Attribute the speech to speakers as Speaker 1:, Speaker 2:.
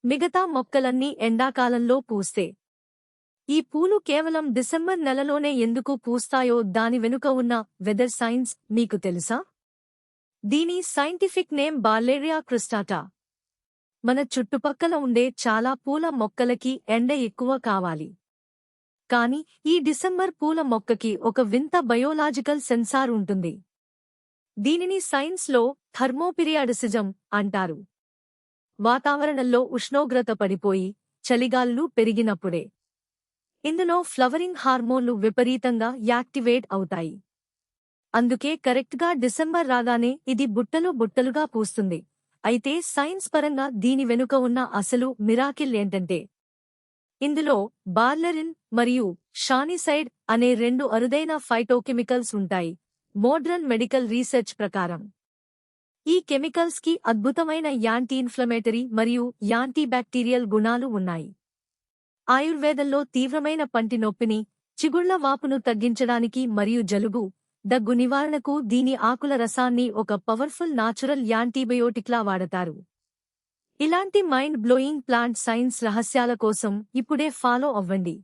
Speaker 1: మిగతా మొక్కలన్నీ ఎండాకాలంలో పూస్తే ఈ పూలు కేవలం డిసెంబర్ నెలలోనే ఎందుకు పూస్తాయో దాని వెనుక ఉన్న వెదర్ సైన్స్ మీకు తెలుసా? దీని సైంటిఫిక్ నేమ్ బార్లేరియా క్రిస్టాటా. మన చుట్టుపక్కల ఉండే చాలా పూల మొక్కలకి ఎండ ఎక్కువ కావాలి. కాని ఈ డిసెంబర్ పూల మొక్కకి ఒక వింత బయోలాజికల్ సెన్సార్ ఉంటుంది. దీనిని సైన్స్లో థర్మోపిరియాడిసిజం అంటారు. వాతావరణంలో ఉష్ణోగ్రత పడిపోయి చలిగాలులు పెరిగినప్పుడే ఇందులో ఫ్లవరింగ్ హార్మోన్లు విపరీతంగా యాక్టివేట్ అవుతాయి. అందుకే కరెక్ట్గా డిసెంబర్ రాగానే ఇది బుట్టలు బుట్టలుగా పూస్తుంది. అయితే సైన్స్ పరంగా దీని వెనుక ఉన్న అసలు మిరాకిల్ ఏంటంటే ఇందులో బార్లెరిన్ మరియు షానిసైడ్ అనే 2 అరుదైన ఫైటోకెమికల్స్ ఉంటాయి. మోడ్రన్ మెడికల్ రీసెర్చ్ ప్రకారం ఈ కెమికల్స్ కి అద్భుతమైన యాంటీ ఇన్ఫ్లమేటరీ మరియు యాంటీబ్యాక్టీరియల్ గుణాలు ఉన్నాయి. ఆయుర్వేదంలో తీవ్రమైన పంటి నొప్పిని, చిగుళ్ల వాపును తగ్గించడానికి మరియు జలుబు, దగ్గు నివారణకు దీని ఆకుల రసాన్ని ఒక పవర్ఫుల్ నాచురల్ యాంటీబయోటిక్లా వాడతారు. ఇలాంటి మైండ్ బ్లోయింగ్ ప్లాంట్ సైన్స్ రహస్యాల కోసం ఇప్పుడే ఫాలో అవ్వండి.